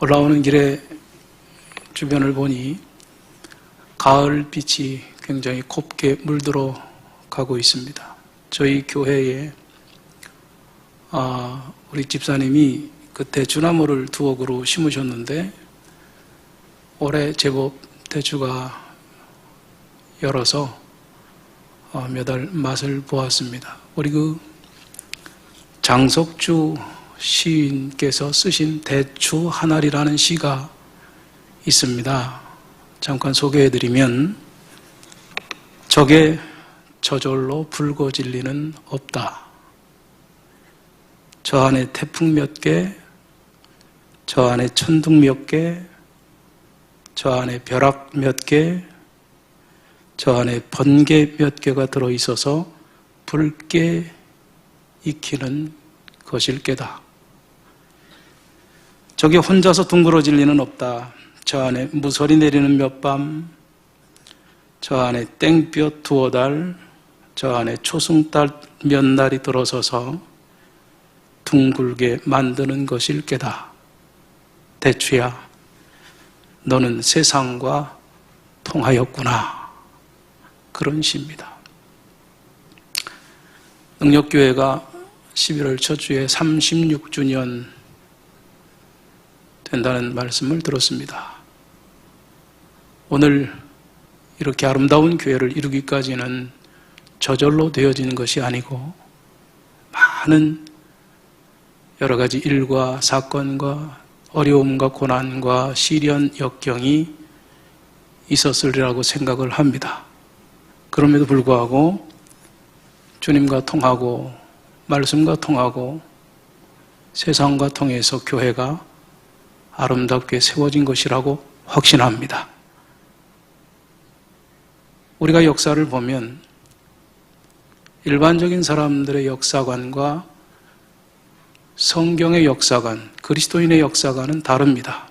올라오는 길에 주변을 보니 가을 빛이 굉장히 곱게 물들어 가고 있습니다. 저희 교회에 우리 집사님이 그 대추나무를 두어 그루 심으셨는데 올해 제법 대추가 열어서 몇 알 맛을 보았습니다. 우리 그 장석주 시인께서 쓰신 대추 한 알이라는 시가 있습니다. 잠깐 소개해드리면, 적에 저절로 붉어질 리는 없다. 저 안에 태풍 몇 개, 저 안에 천둥 몇 개, 저 안에 벼락 몇 개, 저 안에 번개 몇 개가 들어있어서 붉게 익히는 것일 게다. 저게 혼자서 둥그러질 리는 없다. 저 안에 무설이 내리는 몇 밤, 저 안에 땡볕 두어 달, 저 안에 초승달 몇 날이 들어서서 둥글게 만드는 것일 게다. 대추야, 너는 세상과 통하였구나. 그런 시입니다. 능력교회가 11월 첫 주에 36주년 된다는 말씀을 들었습니다. 오늘 이렇게 아름다운 교회를 이루기까지는 저절로 되어지는 것이 아니고 많은 여러 가지 일과 사건과 어려움과 고난과 시련, 역경이 있었으리라고 생각을 합니다. 그럼에도 불구하고 주님과 통하고 말씀과 통하고 세상과 통해서 교회가 아름답게 세워진 것이라고 확신합니다. 우리가 역사를 보면 일반적인 사람들의 역사관과 성경의 역사관, 그리스도인의 역사관은 다릅니다.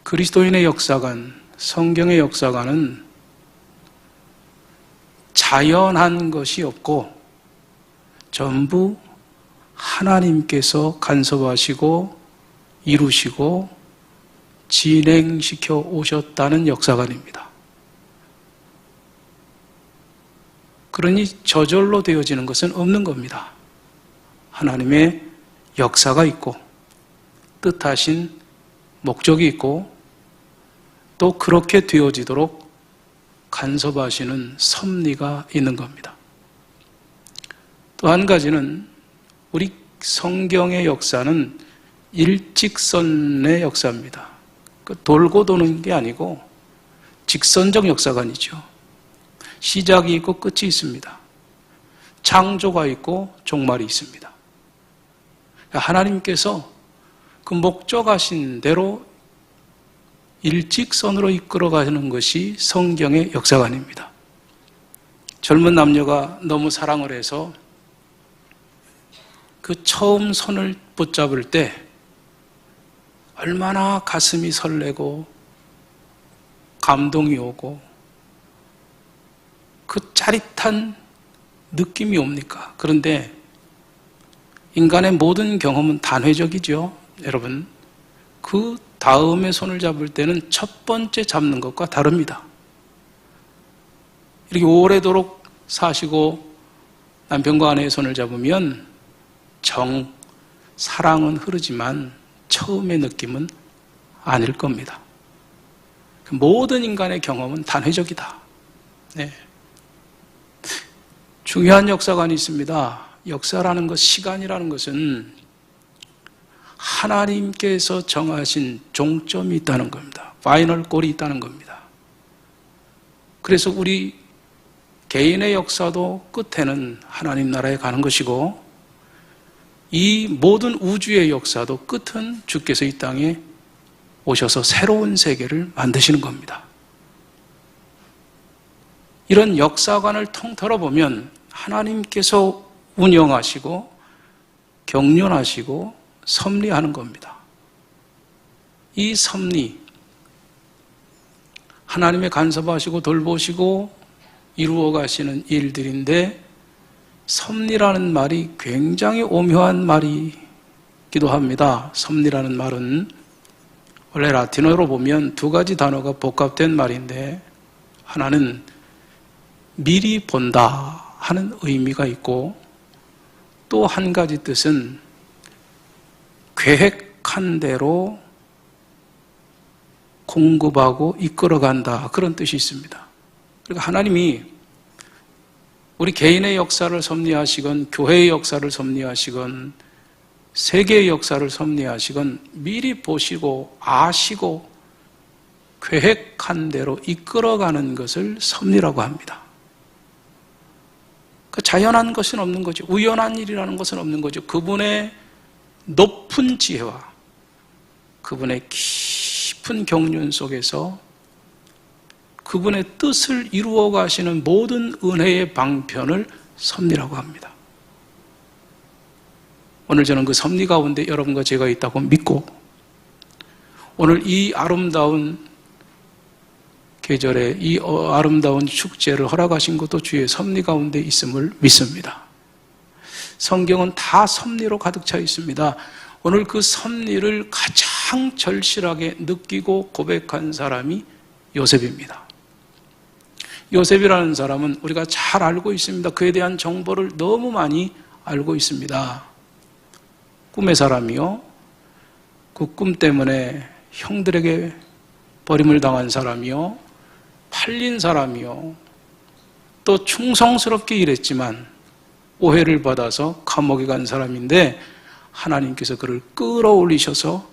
그리스도인의 역사관, 성경의 역사관은 자연한 것이 없고 전부 하나님께서 간섭하시고 이루시고 진행시켜 오셨다는 역사관입니다. 그러니 저절로 되어지는 것은 없는 겁니다. 하나님의 역사가 있고 뜻하신 목적이 있고 또 그렇게 되어지도록 간섭하시는 섭리가 있는 겁니다. 또 한 가지는 우리 성경의 역사는 일직선의 역사입니다. 돌고 도는 게 아니고 직선적 역사관이죠. 시작이 있고 끝이 있습니다. 창조가 있고 종말이 있습니다. 하나님께서 그 목적하신 대로 일직선으로 이끌어가는 것이 성경의 역사관입니다. 젊은 남녀가 너무 사랑을 해서 그 처음 손을 붙잡을 때 얼마나 가슴이 설레고 감동이 오고 그 짜릿한 느낌이 옵니까? 그런데 인간의 모든 경험은 단회적이죠. 여러분, 그 다음에 손을 잡을 때는 첫 번째 잡는 것과 다릅니다. 이렇게 오래도록 사시고 남편과 아내의 손을 잡으면 사랑은 흐르지만 처음의 느낌은 아닐 겁니다. 모든 인간의 경험은 단회적이다. 네. 중요한 역사관이 있습니다. 역사라는 것, 시간이라는 것은 하나님께서 정하신 종점이 있다는 겁니다. 파이널 골이 있다는 겁니다. 그래서 우리 개인의 역사도 끝에는 하나님 나라에 가는 것이고 이 모든 우주의 역사도 끝은 주께서 이 땅에 오셔서 새로운 세계를 만드시는 겁니다. 이런 역사관을 통틀어 보면 하나님께서 운영하시고 경륜하시고 섭리하는 겁니다. 이 섭리, 하나님의 간섭하시고 돌보시고 이루어 가시는 일들인데 섭리라는 말이 굉장히 오묘한 말이 합니다. 섭리라는 말은 원래 라틴어로 보면 두 가지 단어가 복합된 말인데, 하나는 미리 본다 하는 의미가 있고, 또 한 가지 뜻은 계획한 대로 공급하고 이끌어간다, 그런 뜻이 있습니다. 그러니까 하나님이 우리 개인의 역사를 섭리하시건 교회의 역사를 섭리하시건 세계의 역사를 섭리하시건 미리 보시고 아시고 계획한 대로 이끌어가는 것을 섭리라고 합니다. 그 자연한 것은 없는 거죠. 우연한 일이라는 것은 없는 거죠. 그분의 높은 지혜와 그분의 깊은 경륜 속에서 그분의 뜻을 이루어 가시는 모든 은혜의 방편을 섭리라고 합니다. 오늘 저는 그 섭리 가운데 여러분과 제가 있다고 믿고, 오늘 이 아름다운 계절에 이 아름다운 축제를 허락하신 것도 주의 섭리 가운데 있음을 믿습니다. 성경은 다 섭리로 가득 차 있습니다. 오늘 그 섭리를 가장 절실하게 느끼고 고백한 사람이 요셉입니다. 요셉이라는 사람은 우리가 잘 알고 있습니다. 그에 대한 정보를 너무 많이 알고 있습니다. 꿈의 사람이요, 그 꿈 때문에 형들에게 버림을 당한 사람이요, 팔린 사람이요, 또 충성스럽게 일했지만 오해를 받아서 감옥에 간 사람인데, 하나님께서 그를 끌어올리셔서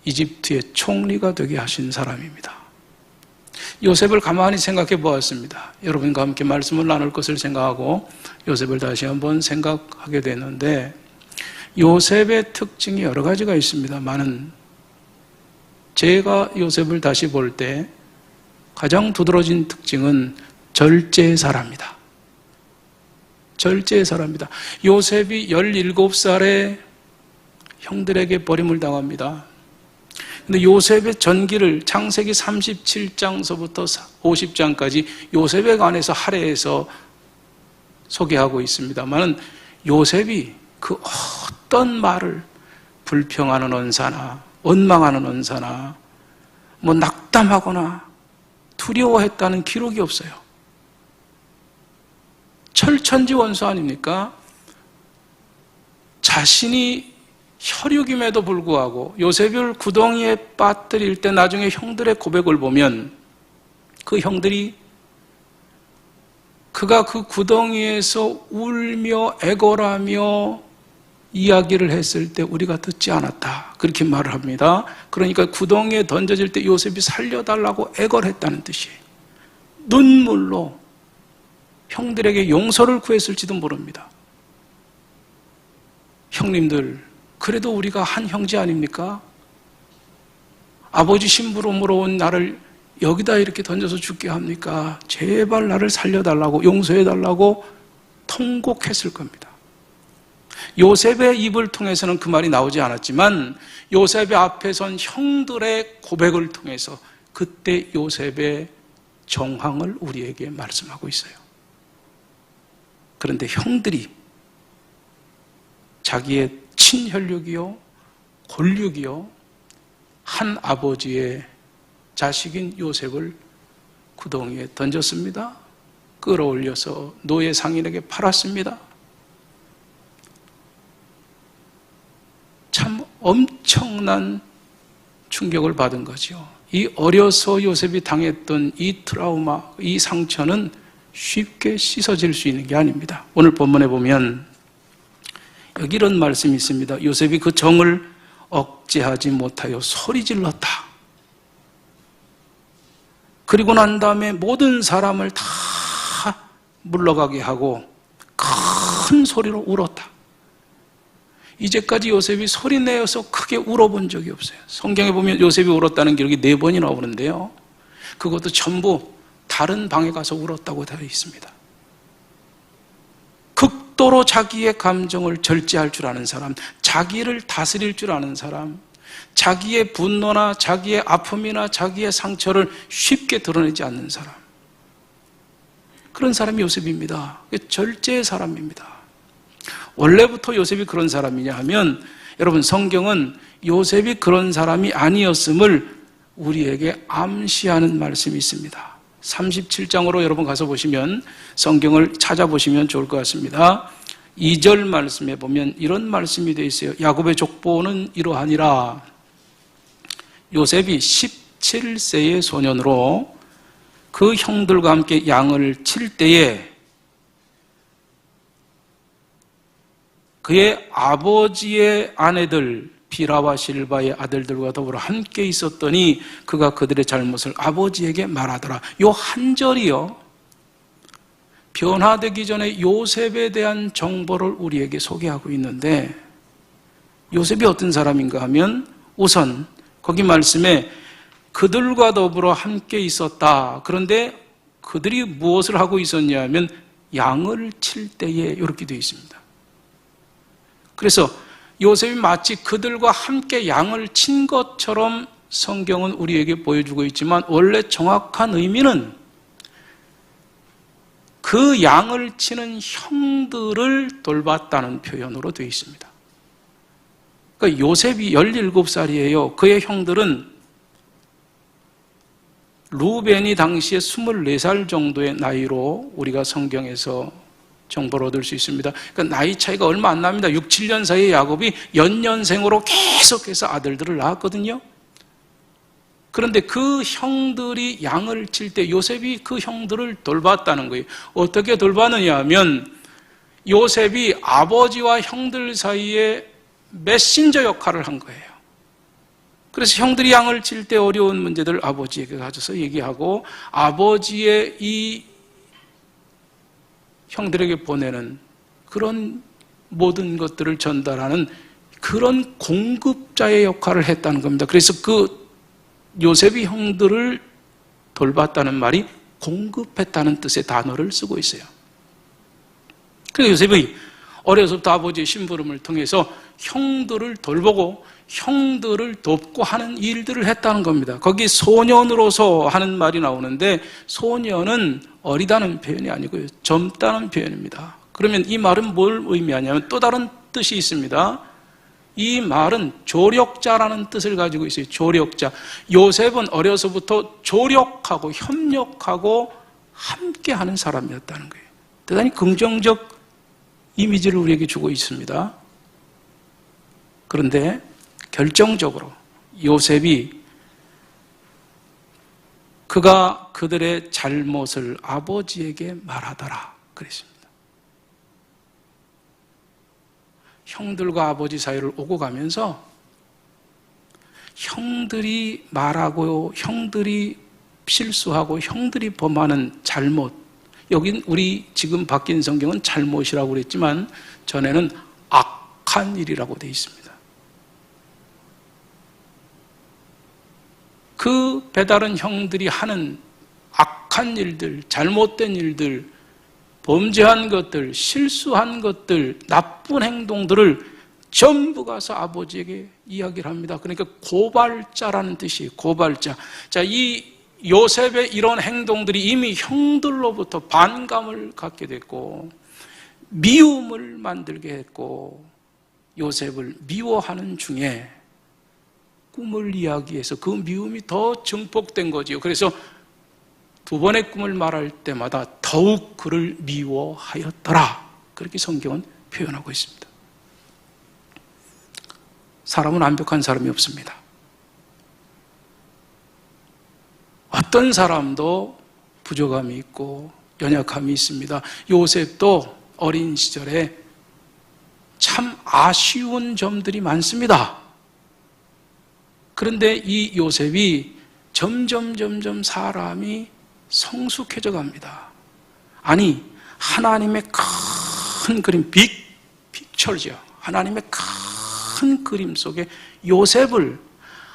이집트의 총리가 되게 하신 사람입니다. 요셉을 가만히 생각해 보았습니다. 여러분과 함께 말씀을 나눌 것을 생각하고 요셉을 다시 한번 생각하게 되는데, 요셉의 특징이 여러 가지가 있습니다만은 제가 요셉을 다시 볼 때 가장 두드러진 특징은 절제의 사람이다. 절제의 사람이다. 요셉이 17살에 형들에게 버림을 당합니다. 근데 요셉의 전기를 창세기 37장서부터 50장까지 요셉에 관해서 할애해서 소개하고 있습니다만, 요셉이 그 어떤 말을 불평하는 언사나 원망하는 언사나 뭐 낙담하거나 두려워했다는 기록이 없어요. 철천지원수 아닙니까? 자신이 혈육임에도 불구하고 요셉을 구덩이에 빠뜨릴 때 나중에 형들의 고백을 보면, 그 형들이 그가 그 구덩이에서 울며 애걸하며 이야기를 했을 때 우리가 듣지 않았다, 그렇게 말을 합니다. 그러니까 구덩이에 던져질 때 요셉이 살려달라고 애걸했다는 뜻이에요. 눈물로 형들에게 용서를 구했을지도 모릅니다. 형님들, 그래도 우리가 한 형제 아닙니까? 아버지 심부름으로 온 나를 여기다 이렇게 던져서 죽게 합니까? 제발 나를 살려달라고, 용서해달라고 통곡했을 겁니다. 요셉의 입을 통해서는 그 말이 나오지 않았지만 요셉의 앞에 선 형들의 고백을 통해서 그때 요셉의 정황을 우리에게 말씀하고 있어요. 그런데 형들이 자기의 친혈육이요, 골육이요, 한 아버지의 자식인 요셉을 구덩이에 던졌습니다. 끌어올려서 노예 상인에게 팔았습니다. 참 엄청난 충격을 받은 거죠. 이 어려서 요셉이 당했던 이 트라우마, 이 상처는 쉽게 씻어질 수 있는 게 아닙니다. 오늘 본문에 보면 여기 이런 말씀이 있습니다. 요셉이 그 정을 억제하지 못하여 소리 질렀다. 그리고 난 다음에 모든 사람을 다 물러가게 하고 큰 소리로 울었다. 이제까지 요셉이 소리내어서 크게 울어본 적이 없어요. 성경에 보면 요셉이 울었다는 기록이 4번이 나오는데요, 그것도 전부 다른 방에 가서 울었다고 되어 있습니다. 극도로 자기의 감정을 절제할 줄 아는 사람, 자기를 다스릴 줄 아는 사람, 자기의 분노나 자기의 아픔이나 자기의 상처를 쉽게 드러내지 않는 사람, 그런 사람이 요셉입니다. 절제의 사람입니다. 원래부터 요셉이 그런 사람이냐 하면 여러분, 성경은 요셉이 그런 사람이 아니었음을 우리에게 암시하는 말씀이 있습니다. 37장으로 여러분 가서 보시면, 성경을 찾아보시면 좋을 것 같습니다. 2절 말씀에 보면 이런 말씀이 되어 있어요. 야곱의 족보는 이러하니라. 요셉이 17세의 소년으로 그 형들과 함께 양을 칠 때에 그의 아버지의 아내들 비라와 실바의 아들들과 더불어 함께 있었더니 그가 그들의 잘못을 아버지에게 말하더라. 요 한 절이요, 변화되기 전에 요셉에 대한 정보를 우리에게 소개하고 있는데, 요셉이 어떤 사람인가 하면, 우선 거기 말씀에 그들과 더불어 함께 있었다. 그런데 그들이 무엇을 하고 있었냐 하면 양을 칠 때에 이렇게 되어 있습니다. 그래서 요셉이 마치 그들과 함께 양을 친 것처럼 성경은 우리에게 보여주고 있지만, 원래 정확한 의미는 그 양을 치는 형들을 돌봤다는 표현으로 되어 있습니다. 그러니까 요셉이 17살이에요. 그의 형들은 루벤이 당시에 24살 정도의 나이로 우리가 성경에서 정보를 얻을 수 있습니다. 그러니까 나이 차이가 얼마 안 납니다. 6, 7년 사이에 야곱이 연년생으로 계속해서 아들들을 낳았거든요. 그런데 그 형들이 양을 칠 때 요셉이 그 형들을 돌봤다는 거예요. 어떻게 돌봤느냐 하면, 요셉이 아버지와 형들 사이에 메신저 역할을 한 거예요. 그래서 형들이 양을 칠 때 어려운 문제들을 아버지에게 가져서 얘기하고, 아버지의 이 형들에게 보내는 그런 모든 것들을 전달하는 그런 공급자의 역할을 했다는 겁니다. 그래서 그 요셉이 형들을 돌봤다는 말이 공급했다는 뜻의 단어를 쓰고 있어요. 그래서 요셉이 어려서부터 아버지의 심부름을 통해서 형들을 돌보고 형들을 돕고 하는 일들을 했다는 겁니다. 거기 소년으로서 하는 말이 나오는데, 소년은 어리다는 표현이 아니고요, 젊다는 표현입니다. 그러면 이 말은 뭘 의미하냐면 또 다른 뜻이 있습니다. 이 말은 조력자라는 뜻을 가지고 있어요. 조력자. 요셉은 어려서부터 조력하고 협력하고 함께하는 사람이었다는 거예요. 대단히 긍정적 이미지를 우리에게 주고 있습니다. 그런데 결정적으로 요셉이 그가 그들의 잘못을 아버지에게 말하더라 그랬습니다. 형들과 아버지 사이를 오고 가면서 형들이 말하고 형들이 실수하고 형들이 범하는 잘못, 여긴 우리 지금 바뀐 성경은 잘못이라고 그랬지만 전에는 악한 일이라고 되어 있습니다. 그 배다른 형들이 하는 악한 일들, 잘못된 일들, 범죄한 것들, 실수한 것들, 나쁜 행동들을 전부 가서 아버지에게 이야기를 합니다. 그러니까 고발자라는 뜻이에요. 고발자. 자, 이 요셉의 이런 행동들이 이미 형들로부터 반감을 갖게 됐고 미움을 만들게 했고, 요셉을 미워하는 중에 꿈을 이야기해서 그 미움이 더 증폭된 거지요. 그래서 두 번의 꿈을 말할 때마다 더욱 그를 미워하였더라. 그렇게 성경은 표현하고 있습니다. 사람은 완벽한 사람이 없습니다. 어떤 사람도 부족함이 있고 연약함이 있습니다. 요셉도 어린 시절에 참 아쉬운 점들이 많습니다. 그런데 이 요셉이 점점 사람이 성숙해져 갑니다. 아니, 하나님의 큰 그림, 픽처죠. 하나님의 큰 그림 속에 요셉을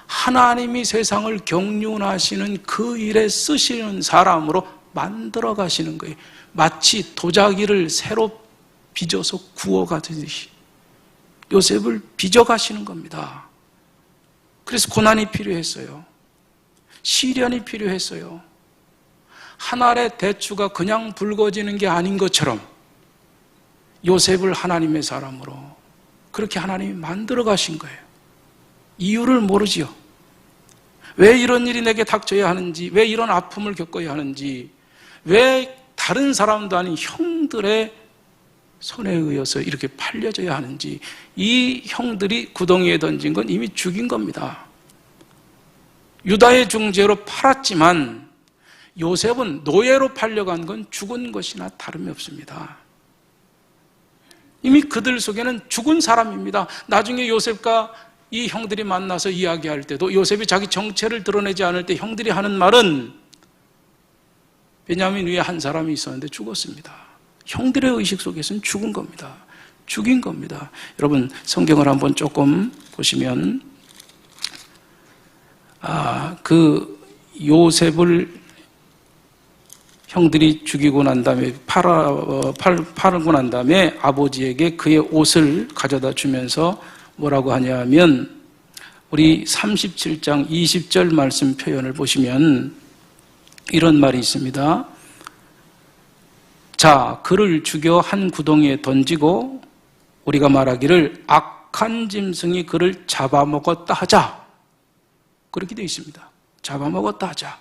하나님이 세상을 경륜하시는 그 일에 쓰시는 사람으로 만들어 가시는 거예요. 마치 도자기를 새로 빚어서 구워가듯이 요셉을 빚어 가시는 겁니다. 그래서 고난이 필요했어요. 시련이 필요했어요. 한 알의 대추가 그냥 붉어지는 게 아닌 것처럼 요셉을 하나님의 사람으로, 그렇게 하나님이 만들어 가신 거예요. 이유를 모르지요. 왜 이런 일이 내게 닥쳐야 하는지, 왜 이런 아픔을 겪어야 하는지, 왜 다른 사람도 아닌 형들의 손에 의해서 이렇게 팔려져야 하는지, 이 형들이 구덩이에 던진 건 이미 죽인 겁니다. 유다의 중재로 팔았지만 요셉은 노예로 팔려간 건 죽은 것이나 다름이 없습니다. 이미 그들 속에는 죽은 사람입니다. 나중에 요셉과 이 형들이 만나서 이야기할 때도 요셉이 자기 정체를 드러내지 않을 때 형들이 하는 말은 베냐민 위에 한 사람이 있었는데 죽었습니다. 형들의 의식 속에서는 죽은 겁니다. 죽인 겁니다. 여러분 성경을 한번 조금 보시면 그 요셉을 형들이 죽이고 난 다음에 팔고 난 다음에 아버지에게 그의 옷을 가져다 주면서 뭐라고 하냐면 우리 37장 20절 말씀 표현을 보시면 이런 말이 있습니다. 자, 그를 죽여 한 구덩이에 던지고 우리가 말하기를 악한 짐승이 그를 잡아먹었다 하자. 그렇게 되어 있습니다. 잡아먹었다 하자.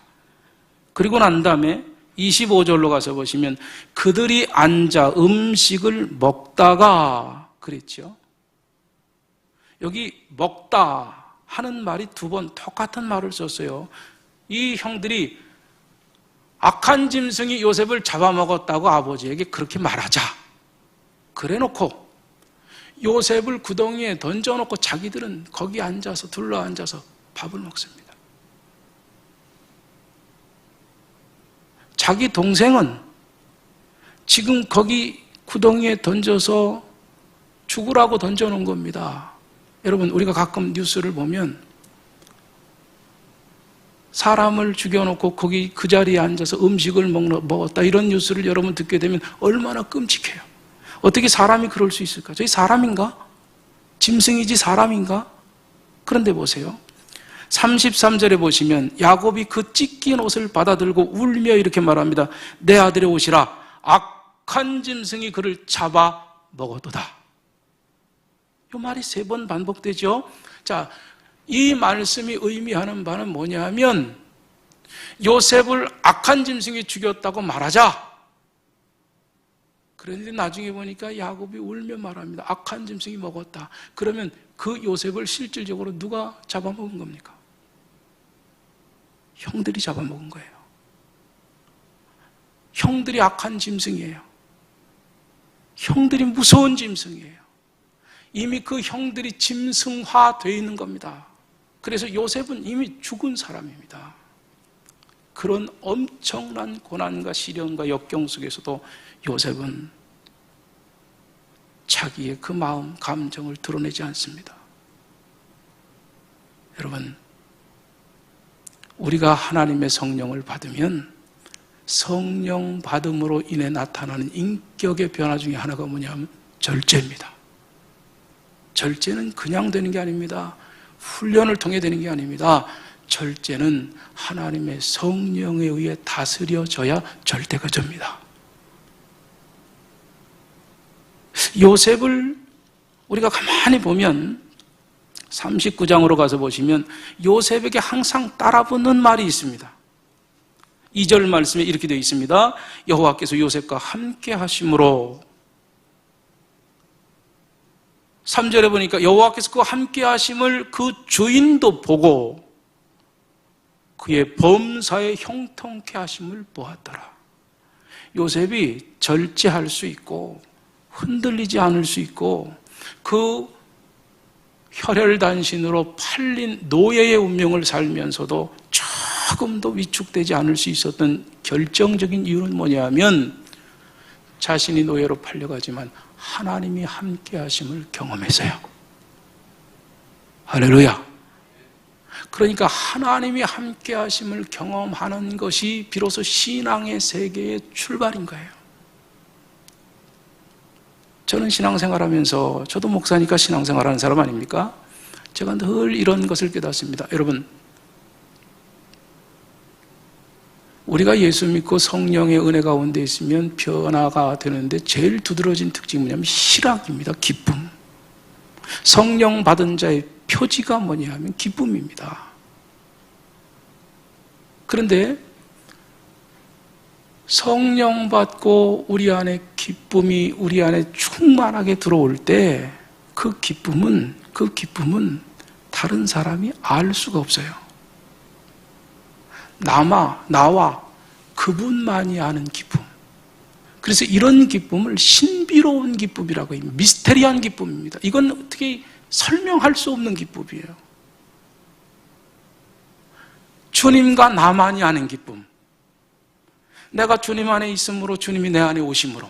그리고 난 다음에 25절로 가서 보시면 그들이 앉아 음식을 먹다가 그랬죠. 여기 먹다 하는 말이 두 번 똑같은 말을 썼어요. 이 형들이 악한 짐승이 요셉을 잡아먹었다고 아버지에게 그렇게 말하자. 그래놓고 요셉을 구덩이에 던져놓고 자기들은 거기 앉아서 둘러앉아서 밥을 먹습니다. 자기 동생은 지금 거기 구덩이에 던져서 죽으라고 던져놓은 겁니다. 여러분 우리가 가끔 뉴스를 보면 사람을 죽여놓고 거기 그 자리에 앉아서 음식을 먹었다 이런 뉴스를 여러분 듣게 되면 얼마나 끔찍해요. 어떻게 사람이 그럴 수 있을까? 저희 사람인가? 짐승이지 사람인가? 그런데 보세요. 33절에 보시면 야곱이 그 찢긴 옷을 받아들고 울며 이렇게 말합니다. 내 아들의 옷이라 악한 짐승이 그를 잡아 먹어도다. 이 말이 3번 반복되죠. 자, 이 말씀이 의미하는 바는 뭐냐면 요셉을 악한 짐승이 죽였다고 말하자. 그런데 나중에 보니까 야곱이 울며 말합니다. 악한 짐승이 먹었다. 그러면 그 요셉을 실질적으로 누가 잡아먹은 겁니까? 형들이 잡아먹은 거예요. 형들이 악한 짐승이에요. 형들이 무서운 짐승이에요. 이미 그 형들이 짐승화되어 있는 겁니다. 그래서 요셉은 이미 죽은 사람입니다. 그런 엄청난 고난과 시련과 역경 속에서도 요셉은 자기의 그 마음, 감정을 드러내지 않습니다. 여러분, 우리가 하나님의 성령을 받으면 성령 받음으로 인해 나타나는 인격의 변화 중에 하나가 뭐냐면 절제입니다. 절제는 그냥 되는 게 아닙니다. 훈련을 통해 되는 게 아닙니다. 절제는 하나님의 성령에 의해 다스려져야 절대가 접니다. 요셉을 우리가 가만히 보면 39장으로 가서 보시면 요셉에게 항상 따라붙는 말이 있습니다. 2절 말씀에 이렇게 되어 있습니다. 여호와께서 요셉과 함께 하심으로 3절에 보니까 여호와께서 그와 함께 하심을 그 주인도 보고 그의 범사에 형통케 하심을 보았더라. 요셉이 절제할 수 있고 흔들리지 않을 수 있고 그 혈혈단신으로 팔린 노예의 운명을 살면서도 조금도 위축되지 않을 수 있었던 결정적인 이유는 뭐냐면 자신이 노예로 팔려가지만 하나님이 함께 하심을 경험해서요. 할렐루야. 그러니까 하나님이 함께 하심을 경험하는 것이 비로소 신앙의 세계의 출발인 거예요. 저는 신앙생활하면서, 저도 목사니까 신앙생활하는 사람 아닙니까? 제가 늘 이런 것을 깨닫습니다. 여러분, 우리가 예수 믿고 성령의 은혜 가운데 있으면 변화가 되는데 제일 두드러진 특징이 뭐냐면 희락입니다. 기쁨. 성령 받은 자의 표지가 뭐냐 하면 기쁨입니다. 그런데 성령 받고 우리 안에 기쁨이 우리 안에 충만하게 들어올 때 그 기쁨은 다른 사람이 알 수가 없어요. 나와 그분만이 아는 기쁨. 그래서 이런 기쁨을 신비로운 기쁨이라고 해요. 미스테리한 기쁨입니다. 이건 어떻게 설명할 수 없는 기쁨이에요. 주님과 나만이 아는 기쁨. 내가 주님 안에 있으므로 주님이 내 안에 오심으로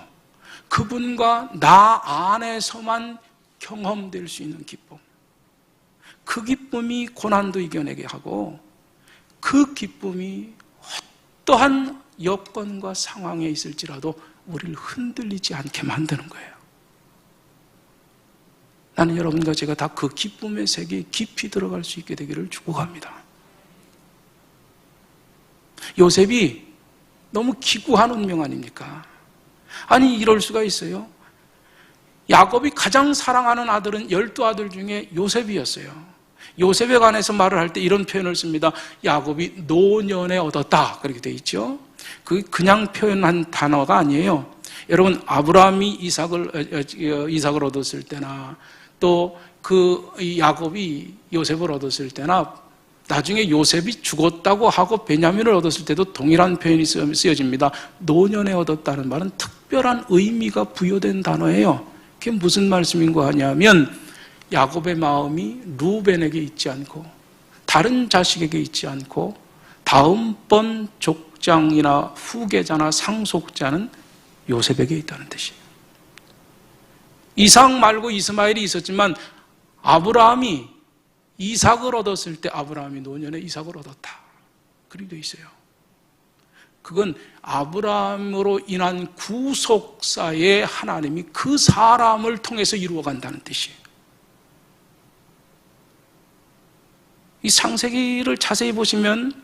그분과 나 안에서만 경험될 수 있는 기쁨. 그 기쁨이 고난도 이겨내게 하고 그 기쁨이 어떠한 여건과 상황에 있을지라도 우리를 흔들리지 않게 만드는 거예요. 나는 여러분과 제가 다 그 기쁨의 세계에 깊이 들어갈 수 있게 되기를 축복합니다. 요셉이 너무 기구한 운명 아닙니까? 아니 이럴 수가 있어요? 야곱이 가장 사랑하는 아들은 12아들 중에 요셉이었어요. 요셉에 관해서 말을 할 때 이런 표현을 씁니다. 야곱이 노년에 얻었다 그렇게 돼 있죠. 그냥 표현한 단어가 아니에요. 여러분 아브라함이 이삭을 얻었을 때나 또 그 야곱이 요셉을 얻었을 때나 나중에 요셉이 죽었다고 하고 베냐민을 얻었을 때도 동일한 표현이 쓰여집니다. 노년에 얻었다는 말은 특별한 의미가 부여된 단어예요. 그게 무슨 말씀인가 하냐면 야곱의 마음이 루벤에게 있지 않고 다른 자식에게 있지 않고 다음번 족장이나 후계자나 상속자는 요셉에게 있다는 뜻이에요. 이삭 말고 이스마엘이 있었지만 아브라함이 이삭을 얻었을 때 아브라함이 노년에 이삭을 얻었다. 그렇게 되어 있어요. 그건 아브라함으로 인한 구속사에 하나님이 그 사람을 통해서 이루어간다는 뜻이에요. 이 창세기를 자세히 보시면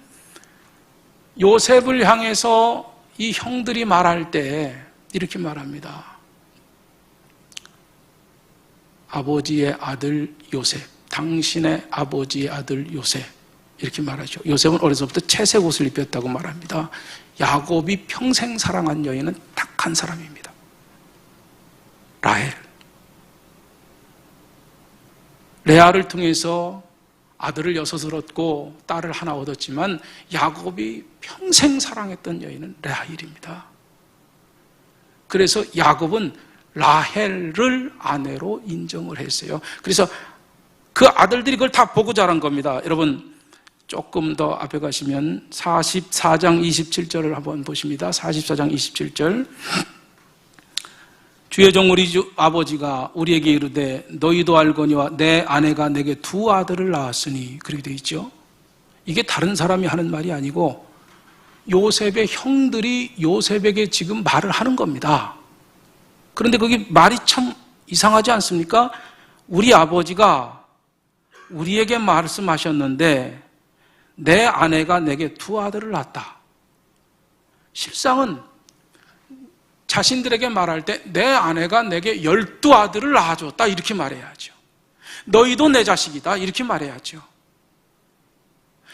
요셉을 향해서 이 형들이 말할 때 이렇게 말합니다. 아버지의 아들 요셉, 당신의 아버지의 아들 요셉 이렇게 말하죠. 요셉은 어려서부터 채색 옷을 입혔다고 말합니다. 야곱이 평생 사랑한 여인은 딱 한 사람입니다. 라헬. 레아를 통해서 아들을 6을 얻고 딸을 하나 얻었지만 야곱이 평생 사랑했던 여인은 라헬입니다. 그래서 야곱은 라헬을 아내로 인정을 했어요. 그래서 그 아들들이 그걸 다 보고 자란 겁니다. 여러분 조금 더 앞에 가시면 44장 27절을 한번 보십니다. 44장 27절. 주의 종 우리 주 아버지가 우리에게 이르되 너희도 알거니와 내 아내가 내게 2 아들을 낳았으니 그렇게 되어 있죠. 이게 다른 사람이 하는 말이 아니고 요셉의 형들이 요셉에게 지금 말을 하는 겁니다. 그런데 거기 말이 참 이상하지 않습니까? 우리 아버지가 우리에게 말씀하셨는데 내 아내가 내게 2 아들을 낳았다. 실상은 자신들에게 말할 때 내 아내가 내게 12아들을 낳아줬다 이렇게 말해야죠. 너희도 내 자식이다 이렇게 말해야죠.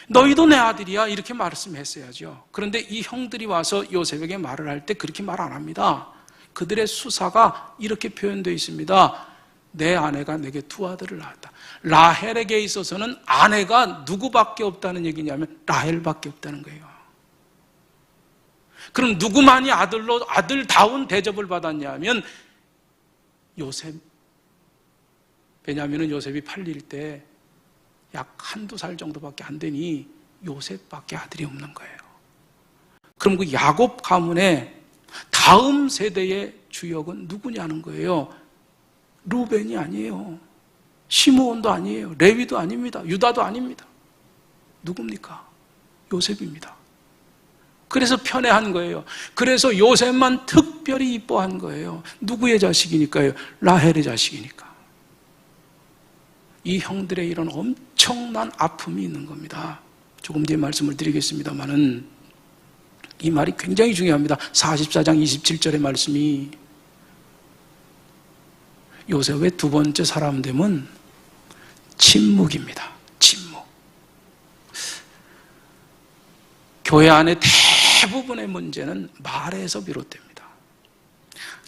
너희도 내 아들이야 이렇게 말씀했어야죠. 그런데 이 형들이 와서 요셉에게 말을 할 때 그렇게 말 안 합니다. 그들의 수사가 이렇게 표현되어 있습니다. 내 아내가 내게 2 아들을 낳았다. 라헬에게 있어서는 아내가 누구밖에 없다는 얘기냐면 라헬밖에 없다는 거예요. 그럼 누구만이 아들다운 대접을 받았냐면 요셉. 베냐민은 요셉이 팔릴 때 약 1-2살 정도밖에 안 되니 요셉밖에 아들이 없는 거예요. 그럼 그 야곱 가문의 다음 세대의 주역은 누구냐는 거예요. 루벤이 아니에요. 시므온도 아니에요. 레위도 아닙니다. 유다도 아닙니다. 누굽니까? 요셉입니다. 그래서 편애한 거예요. 그래서 요셉만 특별히 이뻐한 거예요. 누구의 자식이니까요? 라헬의 자식이니까. 이 형들의 이런 엄청난 아픔이 있는 겁니다. 조금 뒤에 말씀을 드리겠습니다만은 이 말이 굉장히 중요합니다. 44장 27절의 말씀이 요셉의 2번째 사람 되면 침묵입니다. 침묵. 교회 안에 대부분의 문제는 말에서 비롯됩니다.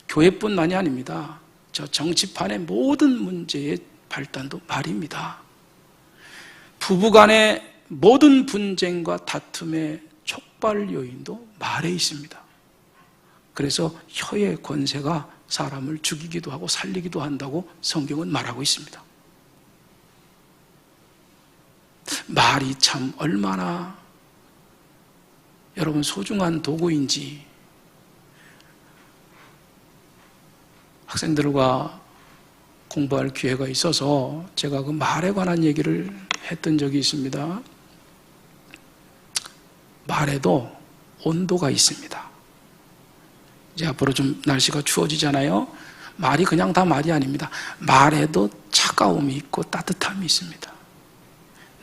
교회뿐만이 아닙니다. 저 정치판의 모든 문제의 발단도 말입니다. 부부간의 모든 분쟁과 다툼의 촉발 요인도 말에 있습니다. 그래서 혀의 권세가 사람을 죽이기도 하고 살리기도 한다고 성경은 말하고 있습니다. 말이 참 얼마나 여러분 소중한 도구인지 학생들과 공부할 기회가 있어서 제가 그 말에 관한 얘기를 했던 적이 있습니다. 말에도 온도가 있습니다. 이제 앞으로 좀 날씨가 추워지잖아요. 말이 그냥 다 말이 아닙니다. 말에도 차가움이 있고 따뜻함이 있습니다.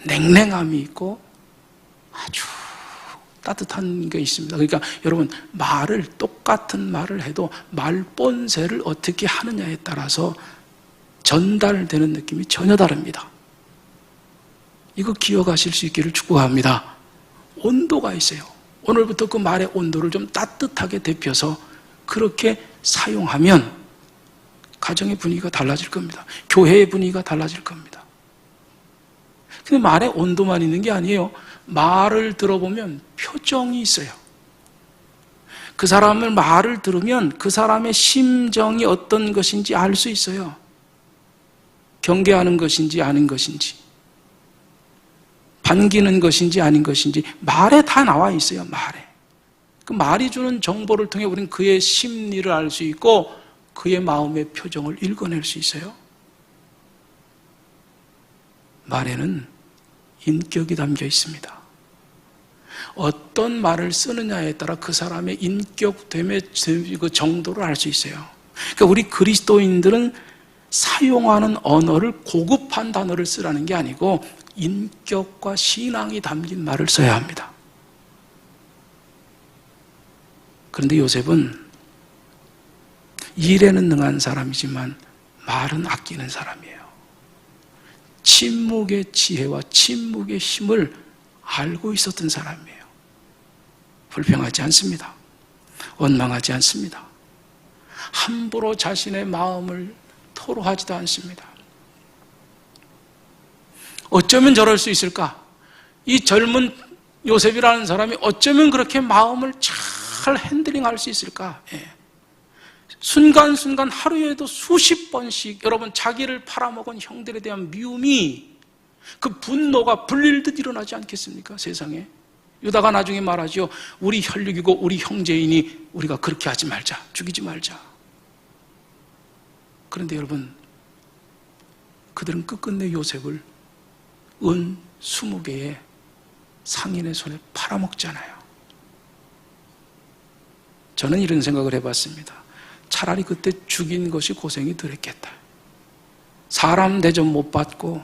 냉랭함이 있고 아주 따뜻한 게 있습니다. 그러니까 여러분 말을 똑같은 말을 해도 말 본새를 어떻게 하느냐에 따라서 전달되는 느낌이 전혀 다릅니다. 이거 기억하실 수 있기를 축복합니다. 온도가 있어요. 오늘부터 그 말의 온도를 좀 따뜻하게 데펴서 그렇게 사용하면 가정의 분위기가 달라질 겁니다. 교회의 분위기가 달라질 겁니다. 근데 말의 온도만 있는 게 아니에요. 말을 들어보면 표정이 있어요. 그 사람의 말을 들으면 그 사람의 심정이 어떤 것인지 알 수 있어요. 경계하는 것인지 아닌 것인지, 반기는 것인지 아닌 것인지 말에 다 나와 있어요. 말에. 그 말이 주는 정보를 통해 우리는 그의 심리를 알 수 있고 그의 마음의 표정을 읽어낼 수 있어요. 말에는 인격이 담겨 있습니다. 어떤 말을 쓰느냐에 따라 그 사람의 인격됨의 그 정도를 알 수 있어요. 그러니까 우리 그리스도인들은 사용하는 언어를 고급한 단어를 쓰라는 게 아니고 인격과 신앙이 담긴 말을 써야 합니다. 그런데 요셉은 일에는 능한 사람이지만 말은 아끼는 사람이에요. 침묵의 지혜와 침묵의 힘을 알고 있었던 사람이에요. 불평하지 않습니다. 원망하지 않습니다. 함부로 자신의 마음을 토로하지도 않습니다. 어쩌면 저럴 수 있을까? 이 젊은 요셉이라는 사람이 어쩌면 그렇게 마음을 잘 핸들링할 수 있을까? 예. 순간순간 하루에도 수십 번씩 여러분 자기를 팔아먹은 형들에 대한 미움이 그 분노가 불릴듯 일어나지 않겠습니까? 세상에. 유다가 나중에 말하죠. 우리 혈육이고 우리 형제이니 우리가 그렇게 하지 말자. 죽이지 말자. 그런데 여러분 그들은 끝끝내 요셉을 은 20개의 상인의 손에 팔아먹잖아요. 저는 이런 생각을 해봤습니다. 차라리 그때 죽인 것이 고생이 덜했겠다. 사람 대접 못 받고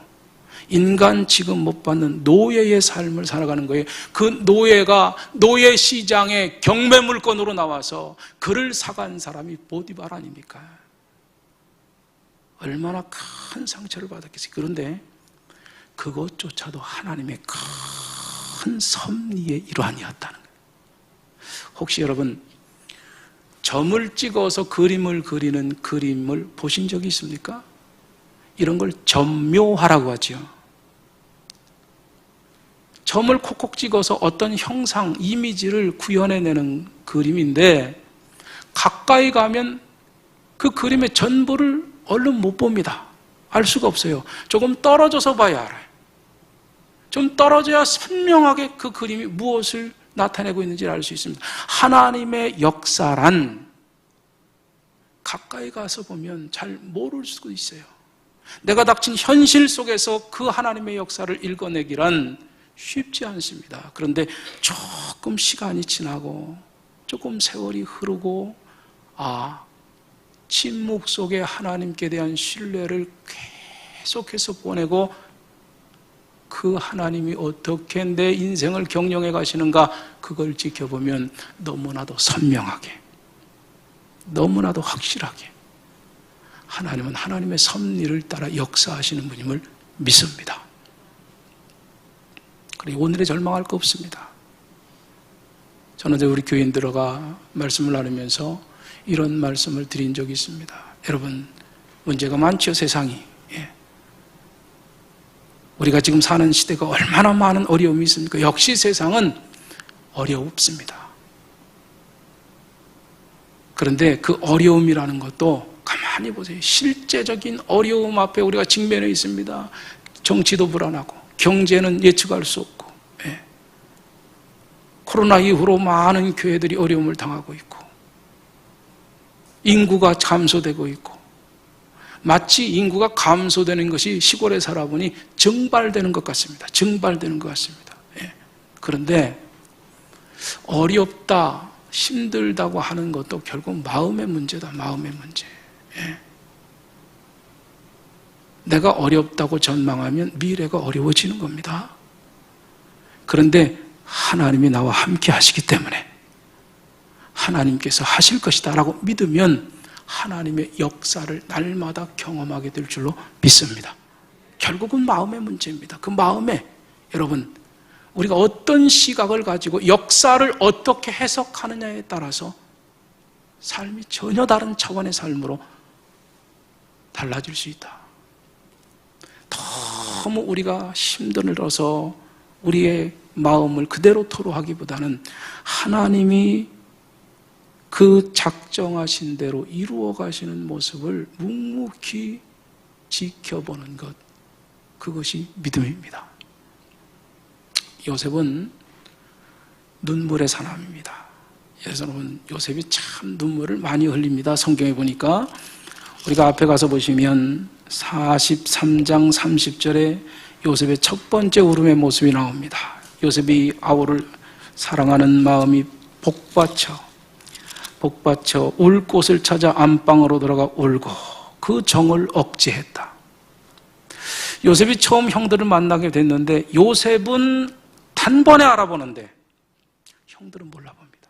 인간 취급 못 받는 노예의 삶을 살아가는 거예요. 그 노예가 노예 시장에 경매 물건으로 나와서 그를 사간 사람이 보디발 아닙니까? 얼마나 큰 상처를 받았겠어요. 그런데 그것조차도 하나님의 큰 섭리의 일환이었다는 거예요. 혹시 여러분 점을 찍어서 그림을 그리는 그림을 보신 적이 있습니까? 이런 걸 점묘화라고 하죠. 점을 콕콕 찍어서 어떤 형상, 이미지를 구현해내는 그림인데 가까이 가면 그 그림의 전부를 얼른 못 봅니다. 알 수가 없어요. 조금 떨어져서 봐야 알아요. 좀 떨어져야 선명하게 그 그림이 무엇을 나타내고 있는지를 알 수 있습니다. 하나님의 역사란 가까이 가서 보면 잘 모를 수도 있어요. 내가 닥친 현실 속에서 그 하나님의 역사를 읽어내기란 쉽지 않습니다. 그런데 조금 시간이 지나고 조금 세월이 흐르고 침묵 속에 하나님께 대한 신뢰를 계속해서 보내고 그 하나님이 어떻게 내 인생을 경영해 가시는가 그걸 지켜보면 너무나도 선명하게 너무나도 확실하게 하나님은 하나님의 섭리를 따라 역사하시는 분임을 믿습니다. 그리고 오늘에 절망할 거 없습니다. 저는 우리 교인들과 말씀을 나누면서 이런 말씀을 드린 적이 있습니다. 여러분, 문제가 많죠, 세상이. 예. 우리가 지금 사는 시대가 얼마나 많은 어려움이 있습니까? 역시 세상은 어렵습니다. 그런데 그 어려움이라는 것도 가만히 보세요. 실제적인 어려움 앞에 우리가 직면해 있습니다. 정치도 불안하고 경제는 예측할 수 없고, 예. 코로나 이후로 많은 교회들이 어려움을 당하고 있고, 인구가 감소되고 있고, 마치 인구가 감소되는 것이 시골에 살아보니 증발되는 것 같습니다. 증발되는 것 같습니다. 예. 그런데 어렵다, 힘들다고 하는 것도 결국 마음의 문제다. 마음의 문제. 예. 내가 어렵다고 전망하면 미래가 어려워지는 겁니다. 그런데 하나님이 나와 함께 하시기 때문에 하나님께서 하실 것이다 라고 믿으면 하나님의 역사를 날마다 경험하게 될 줄로 믿습니다. 결국은 마음의 문제입니다. 그 마음에 여러분, 우리가 어떤 시각을 가지고 역사를 어떻게 해석하느냐에 따라서 삶이 전혀 다른 차원의 삶으로 달라질 수 있다. 너무 우리가 힘들어서 우리의 마음을 그대로 토로하기보다는 하나님이 그 작정하신 대로 이루어 가시는 모습을 묵묵히 지켜보는 것, 그것이 믿음입니다. 요셉은 눈물의 사람입니다. 여러분, 요셉이 참 눈물을 많이 흘립니다. 성경에 보니까 우리가 앞에 가서 보시면 43장 30절에 요셉의 첫 번째 울음의 모습이 나옵니다. 요셉이 아우를 사랑하는 마음이 복받쳐 울 곳을 찾아 안방으로 들어가 울고 그 정을 억제했다. 요셉이 처음 형들을 만나게 됐는데 요셉은 단번에 알아보는데 형들은 몰라봅니다.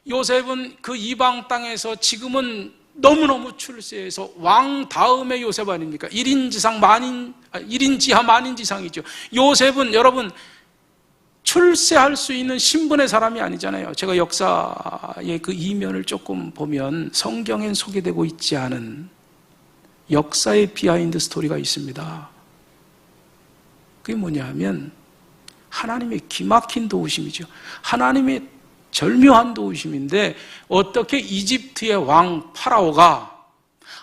요셉은 그 이방 땅에서 지금은 너무너무 출세해서 왕 다음에 요셉 아닙니까? 1인지하 만인지상이죠. 요셉은 여러분 출세할 수 있는 신분의 사람이 아니잖아요. 제가 역사의 그 이면을 조금 보면 성경엔 소개되고 있지 않은 역사의 비하인드 스토리가 있습니다. 그게 뭐냐 하면 하나님의 기막힌 도우심이죠. 하나님의 절묘한 도우심인데 어떻게 이집트의 왕 파라오가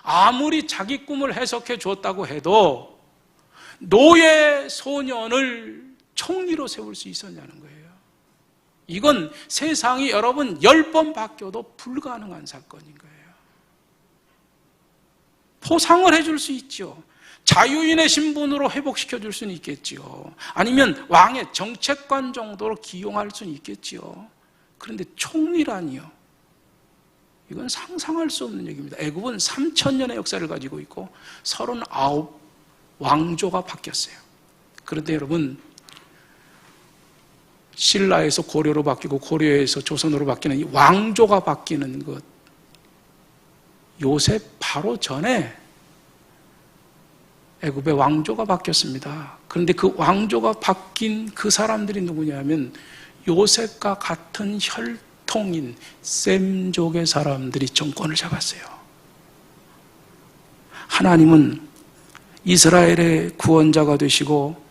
아무리 자기 꿈을 해석해 줬다고 해도 노예 소년을 총리로 세울 수 있었냐는 거예요. 이건 세상이 여러분 10번 바뀌어도 불가능한 사건인 거예요. 포상을 해줄 수 있죠. 자유인의 신분으로 회복시켜 줄 수는 있겠죠. 아니면 왕의 정책관 정도로 기용할 수는 있겠죠. 그런데 총리라니요. 이건 상상할 수 없는 얘기입니다. 애굽은 3000년의 역사를 가지고 있고 39 왕조가 바뀌었어요. 그런데 여러분, 신라에서 고려로 바뀌고 고려에서 조선으로 바뀌는 이 왕조가 바뀌는 것, 요셉 바로 전에 애굽의 왕조가 바뀌었습니다. 그런데 그 왕조가 바뀐 그 사람들이 누구냐면 요셉과 같은 혈통인 셈족의 사람들이 정권을 잡았어요. 하나님은 이스라엘의 구원자가 되시고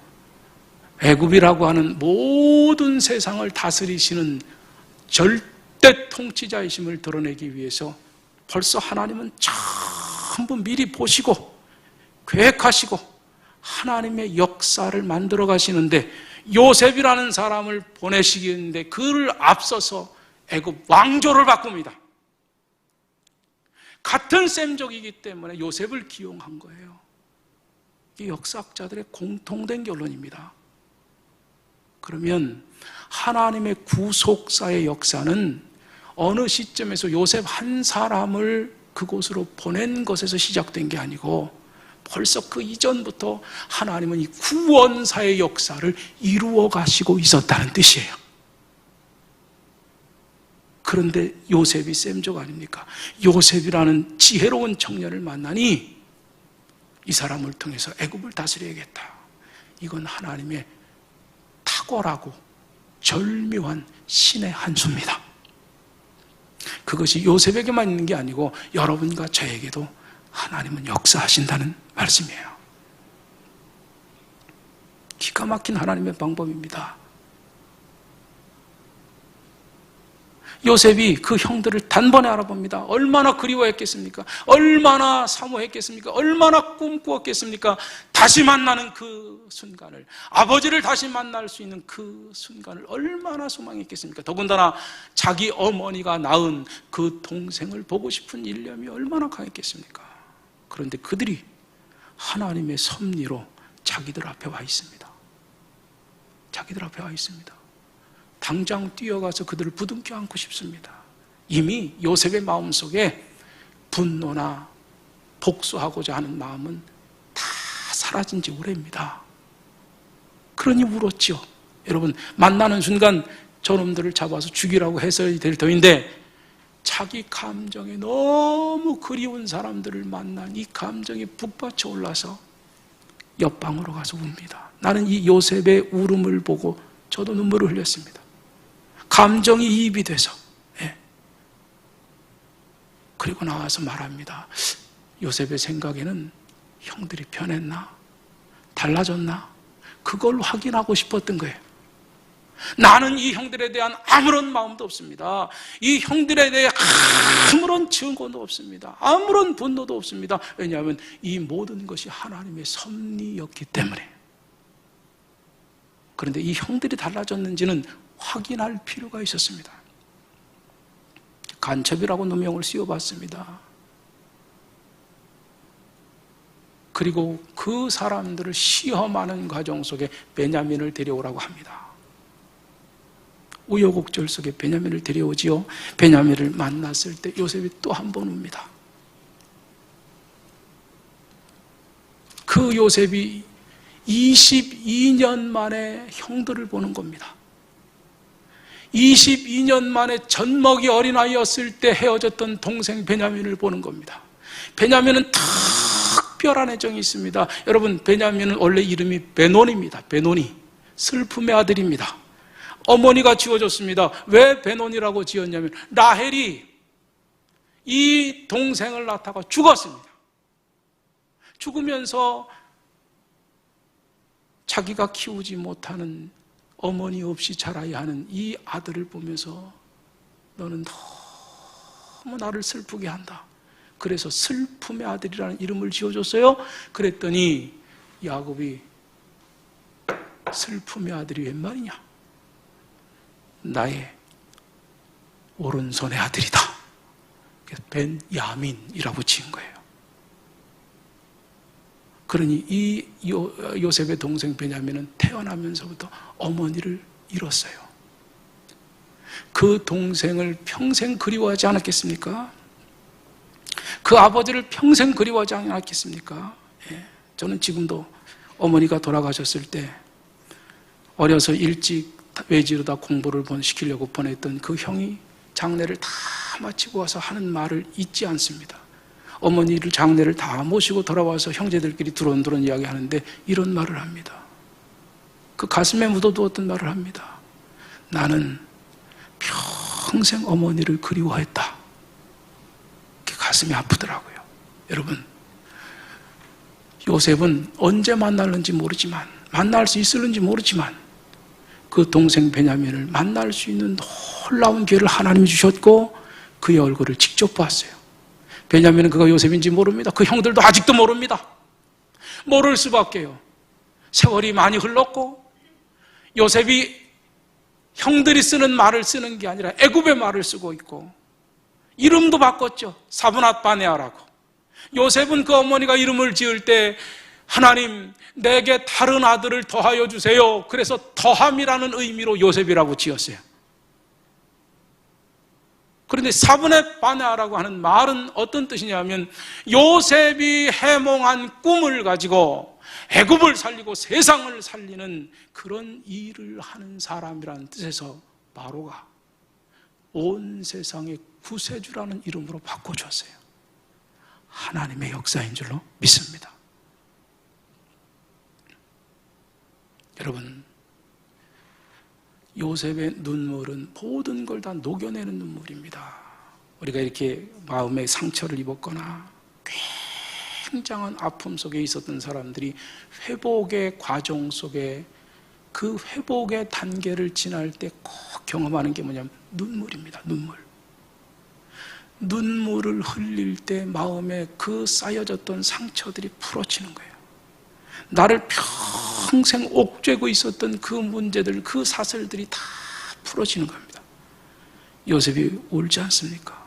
애굽이라고 하는 모든 세상을 다스리시는 절대 통치자이심을 드러내기 위해서 벌써 하나님은 전부 미리 보시고 계획하시고 하나님의 역사를 만들어 가시는데 요셉이라는 사람을 보내시겠는데 그를 앞서서 애굽 왕조를 바꿉니다. 같은 셈족이기 때문에 요셉을 기용한 거예요. 이 역사학자들의 공통된 결론입니다. 그러면 하나님의 구속사의 역사는 어느 시점에서 요셉 한 사람을 그곳으로 보낸 것에서 시작된 게 아니고 벌써 그 이전부터 하나님은 이 구원사의 역사를 이루어 가시고 있었다는 뜻이에요. 그런데 요셉이 셈족 아닙니까? 요셉이라는 지혜로운 청년을 만나니 이 사람을 통해서 애굽을 다스려야겠다. 이건 하나님의 탁월하고 절묘한 신의 한 수입니다. 그것이 요셉에게만 있는 게 아니고 여러분과 저에게도 하나님은 역사하신다는 말씀이에요. 기가 막힌 하나님의 방법입니다. 요셉이 그 형들을 단번에 알아봅니다. 얼마나 그리워했겠습니까? 얼마나 사모했겠습니까? 얼마나 꿈꾸었겠습니까? 다시 만나는 그 순간을, 아버지를 다시 만날 수 있는 그 순간을 얼마나 소망했겠습니까? 더군다나 자기 어머니가 낳은 그 동생을 보고 싶은 일념이 얼마나 강했겠습니까? 그런데 그들이 하나님의 섭리로 자기들 앞에 와 있습니다. 자기들 앞에 와 있습니다. 당장 뛰어가서 그들을 부둥켜 안고 싶습니다. 이미 요셉의 마음속에 분노나 복수하고자 하는 마음은 다 사라진 지 오래입니다. 그러니 울었죠. 여러분, 만나는 순간 저놈들을 잡아서 죽이라고 해서야 될 터인데 자기 감정에 너무 그리운 사람들을 만난 이 감정이 북받쳐 올라서 옆방으로 가서 웁니다. 나는 이 요셉의 울음을 보고 저도 눈물을 흘렸습니다. 감정이 이입이 돼서. 그리고 나와서 말합니다. 요셉의 생각에는 형들이 변했나? 달라졌나? 그걸 확인하고 싶었던 거예요. 나는 이 형들에 대한 아무런 마음도 없습니다. 이 형들에 대해 아무런 증거도 없습니다. 아무런 분노도 없습니다. 왜냐하면 이 모든 것이 하나님의 섭리였기 때문에. 그런데 이 형들이 달라졌는지는 확인할 필요가 있었습니다. 간첩이라고 누명을 씌워봤습니다. 그리고 그 사람들을 시험하는 과정 속에 베냐민을 데려오라고 합니다. 우여곡절 속에 베냐민을 데려오지요. 베냐민을 만났을 때 요셉이 또 한 번 웁니다. 그 요셉이 22년 만에 형들을 보는 겁니다. 22년 만에 젖먹이 어린아이였을 때 헤어졌던 동생 베냐민을 보는 겁니다. 베냐민은 특별한 애정이 있습니다. 여러분, 베냐민은 원래 이름이 베논입니다. 베논이 슬픔의 아들입니다. 어머니가 지어줬습니다. 왜 베논이라고 지었냐면 라헬이 이 동생을 낳다가 죽었습니다. 죽으면서 자기가 키우지 못하는 어머니 없이 자라야 하는 이 아들을 보면서 너는 너무 나를 슬프게 한다. 그래서 슬픔의 아들이라는 이름을 지어줬어요. 그랬더니 야곱이 슬픔의 아들이 웬 말이냐? 나의 오른손의 아들이다. 그래서 벤야민이라고 지은 거예요. 그러니 이 요셉의 동생 베냐민은 태어나면서부터 어머니를 잃었어요. 그 동생을 평생 그리워하지 않았겠습니까? 그 아버지를 평생 그리워하지 않았겠습니까? 저는 지금도 어머니가 돌아가셨을 때 어려서 일찍 외지로다 공부를 시키려고 보냈던 그 형이 장례를 다 마치고 와서 하는 말을 잊지 않습니다. 어머니를 장례를 다 모시고 돌아와서 형제들끼리 두런두런 이야기하는데 이런 말을 합니다. 그 가슴에 묻어두었던 말을 합니다. 나는 평생 어머니를 그리워했다. 가슴이 아프더라고요. 여러분, 요셉은 언제 만날는지 모르지만, 만날 수 있을는지 모르지만 그 동생 베냐민을 만날 수 있는 놀라운 기회를 하나님이 주셨고 그의 얼굴을 직접 봤어요. 베냐민은 그가 요셉인지 모릅니다. 그 형들도 아직도 모릅니다. 모를 수밖에요. 세월이 많이 흘렀고 요셉이 형들이 쓰는 말을 쓰는 게 아니라 애굽의 말을 쓰고 있고 이름도 바꿨죠. 사브낫 바네아라고. 요셉은 그 어머니가 이름을 지을 때 하나님 내게 다른 아들을 더하여 주세요. 그래서 더함이라는 의미로 요셉이라고 지었어요. 그런데 사브낫 바네아라고 하는 말은 어떤 뜻이냐면 요셉이 해몽한 꿈을 가지고 애굽을 살리고 세상을 살리는 그런 일을 하는 사람이라는 뜻에서 바로가 온 세상의 구세주라는 이름으로 바꿔줬어요. 하나님의 역사인 줄로 믿습니다. 여러분, 요셉의 눈물은 모든 걸 다 녹여내는 눈물입니다. 우리가 이렇게 마음에 상처를 입었거나 굉장한 아픔 속에 있었던 사람들이 회복의 과정 속에 그 회복의 단계를 지날 때 꼭 경험하는 게 뭐냐면 눈물입니다. 눈물을 흘릴 때 마음에 그 쌓여졌던 상처들이 풀어지는 거예요. 나를 평생 옥죄고 있었던 그 문제들, 그 사슬들이 다 풀어지는 겁니다. 요셉이 울지 않습니까?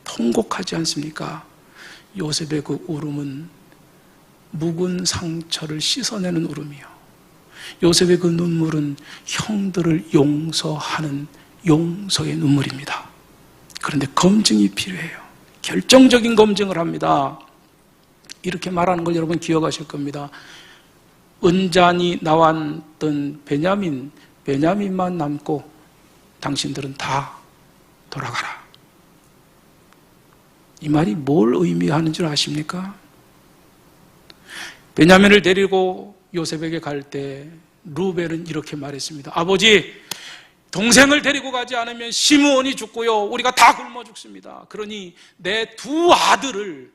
통곡하지 않습니까? 요셉의 그 울음은 묵은 상처를 씻어내는 울음이요, 요셉의 그 눈물은 형들을 용서하는 용서의 눈물입니다. 그런데 검증이 필요해요. 결정적인 검증을 합니다. 이렇게 말하는 걸 여러분 기억하실 겁니다. 은잔이 나왔던 베냐민만 남고 당신들은 다 돌아가라. 이 말이 뭘 의미하는 줄 아십니까? 베냐민을 데리고 요셉에게 갈 때 루벨은 이렇게 말했습니다. 아버지, 동생을 데리고 가지 않으면 시므온이 죽고요, 우리가 다 굶어 죽습니다. 그러니 내 두 아들을,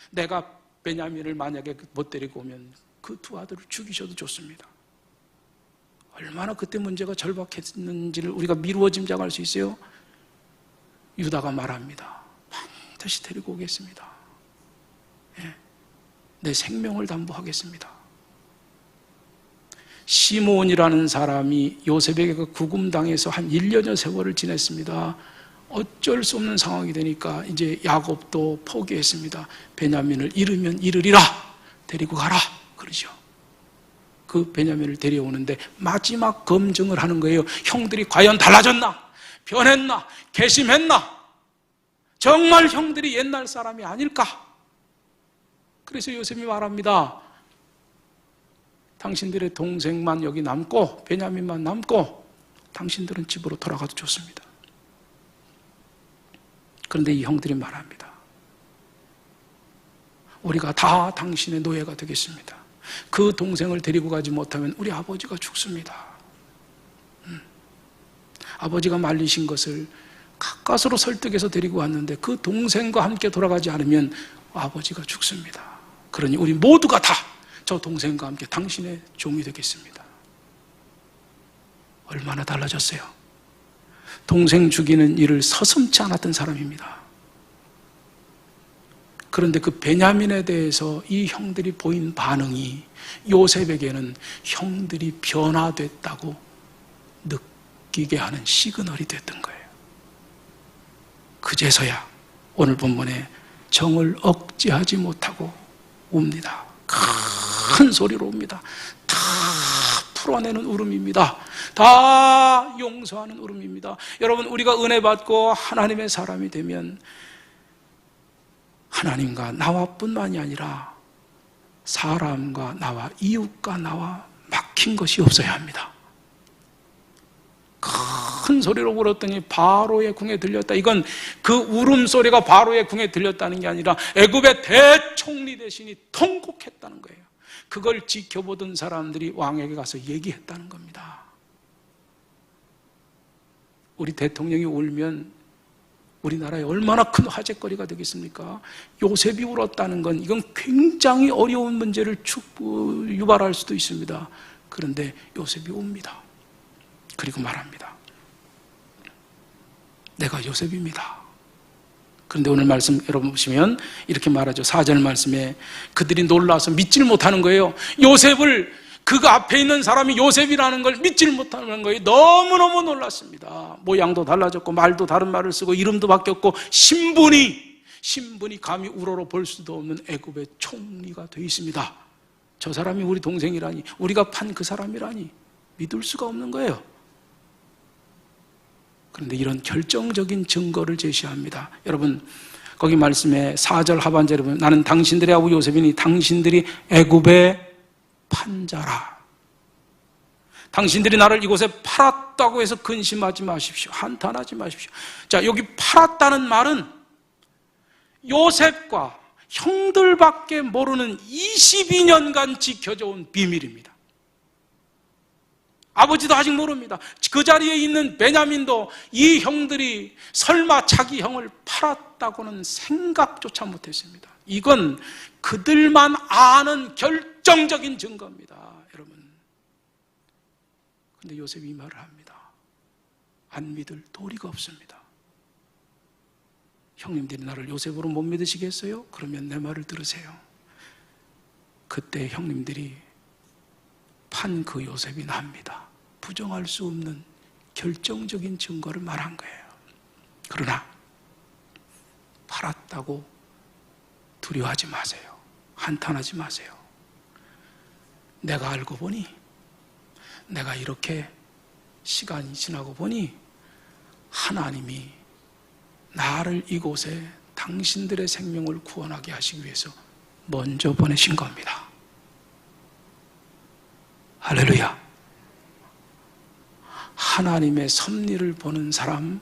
내가 베냐민을 만약에 못 데리고 오면 그 두 아들을 죽이셔도 좋습니다. 얼마나 그때 문제가 절박했는지를 우리가 미루어 짐작할 수 있어요. 유다가 말합니다. 반드시 데리고 오겠습니다. 내 생명을 담보하겠습니다. 시므온이라는 사람이 요셉에게 그 구금당해서 한 1년여 세월을 지냈습니다. 어쩔 수 없는 상황이 되니까 이제 야곱도 포기했습니다. 베냐민을 잃으면 잃으리라, 데리고 가라, 그러죠. 그 베냐민을 데려오는데 마지막 검증을 하는 거예요. 형들이 과연 달라졌나? 변했나? 괘씸했나? 정말 형들이 옛날 사람이 아닐까? 그래서 요셉이 말합니다. 당신들의 동생만 여기 남고 베냐민만 남고 당신들은 집으로 돌아가도 좋습니다. 그런데 이 형들이 말합니다. 우리가 다 당신의 노예가 되겠습니다. 그 동생을 데리고 가지 못하면 우리 아버지가 죽습니다. 아버지가 말리신 것을 가까스로 설득해서 데리고 왔는데 그 동생과 함께 돌아가지 않으면 아버지가 죽습니다. 그러니 우리 모두가 다 저 동생과 함께 당신의 종이 되겠습니다. 얼마나 달라졌어요. 동생 죽이는 일을 서슴지 않았던 사람입니다. 그런데 그 베냐민에 대해서 이 형들이 보인 반응이 요셉에게는 형들이 변화됐다고 느끼게 하는 시그널이 됐던 거예요. 그제서야 오늘 본문에 정을 억제하지 못하고 웁니다. 큰 소리로 웁니다. 다 풀어내는 울음입니다. 다 용서하는 울음입니다. 여러분, 우리가 은혜 받고 하나님의 사람이 되면 하나님과 나와뿐만이 아니라 사람과 나와, 이웃과 나와 막힌 것이 없어야 합니다. 큰 소리로 울었더니 바로의 궁에 들렸다. 이건 그 울음소리가 바로의 궁에 들렸다는 게 아니라 애굽의 대총리 대신이 통곡했다는 거예요. 그걸 지켜보던 사람들이 왕에게 가서 얘기했다는 겁니다. 우리 대통령이 울면 우리나라에 얼마나 큰 화제거리가 되겠습니까? 요셉이 울었다는 건 이건 굉장히 어려운 문제를 유발할 수도 있습니다. 그런데 요셉이 웁니다. 그리고 말합니다. 내가 요셉입니다. 그런데 오늘 말씀 여러분 보시면 이렇게 말하죠. 4절 말씀에 그들이 놀라서 믿질 못하는 거예요. 요셉을, 그 앞에 있는 사람이 요셉이라는 걸 믿질 못하는 거예요. 너무너무 놀랐습니다. 모양도 달라졌고 말도 다른 말을 쓰고 이름도 바뀌었고 신분이 감히 우러러 볼 수도 없는 애굽의 총리가 되어 있습니다. 저 사람이 우리 동생이라니, 우리가 판 그 사람이라니 믿을 수가 없는 거예요. 그런데 이런 결정적인 증거를 제시합니다. 여러분, 거기 말씀에 4절 하반절에 보면 나는 당신들의 아부 요셉이니 당신들이 애굽의 판자라. 당신들이 나를 이곳에 팔았다고 해서 근심하지 마십시오. 한탄하지 마십시오. 자, 여기 팔았다는 말은 요셉과 형들밖에 모르는 22년간 지켜져 온 비밀입니다. 아버지도 아직 모릅니다. 그 자리에 있는 베냐민도 이 형들이 설마 자기 형을 팔았다고는 생각조차 못했습니다. 이건 그들만 아는 결정적인 증거입니다, 여러분. 그런데 요셉이 이 말을 합니다. 안 믿을 도리가 없습니다. 형님들이 나를 요셉으로 못 믿으시겠어요? 그러면 내 말을 들으세요. 그때 형님들이 판 그 요셉이 납니다. 부정할 수 없는 결정적인 증거를 말한 거예요. 그러나 팔았다고 두려워하지 마세요. 한탄하지 마세요. 내가 알고 보니, 내가 이렇게 시간이 지나고 보니 하나님이 나를 이곳에 당신들의 생명을 구원하게 하시기 위해서 먼저 보내신 겁니다. 할렐루야. 하나님의 섭리를 보는 사람,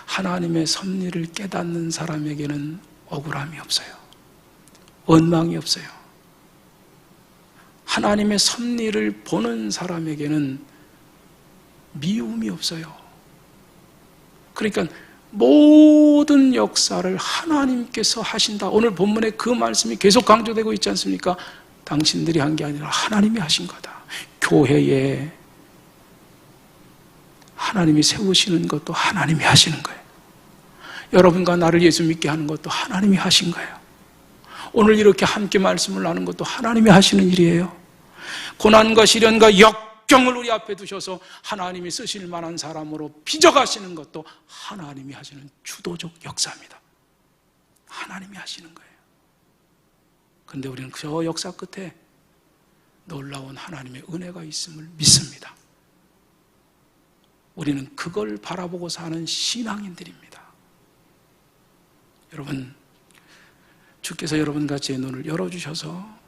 하나님의 섭리를 깨닫는 사람에게는 억울함이 없어요. 원망이 없어요. 하나님의 섭리를 보는 사람에게는 미움이 없어요. 그러니까 모든 역사를 하나님께서 하신다. 오늘 본문에 그 말씀이 계속 강조되고 있지 않습니까? 당신들이 한 게 아니라 하나님이 하신 거다. 교회에 하나님이 세우시는 것도 하나님이 하시는 거예요. 여러분과 나를 예수 믿게 하는 것도 하나님이 하신 거예요. 오늘 이렇게 함께 말씀을 나누는 것도 하나님이 하시는 일이에요. 고난과 시련과 역경을 우리 앞에 두셔서 하나님이 쓰실 만한 사람으로 빚어가시는 것도 하나님이 하시는 주도적 역사입니다. 하나님이 하시는 거예요. 그런데 우리는 저 역사 끝에 놀라운 하나님의 은혜가 있음을 믿습니다. 우리는 그걸 바라보고 사는 신앙인들입니다. 여러분, 주께서 여러분과 제 눈을 열어주셔서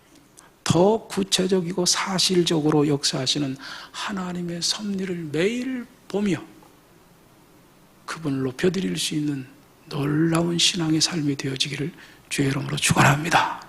더 구체적이고 사실적으로 역사하시는 하나님의 섭리를 매일 보며 그분을 높여드릴 수 있는 놀라운 신앙의 삶이 되어지기를 주의 이름으로 축원합니다.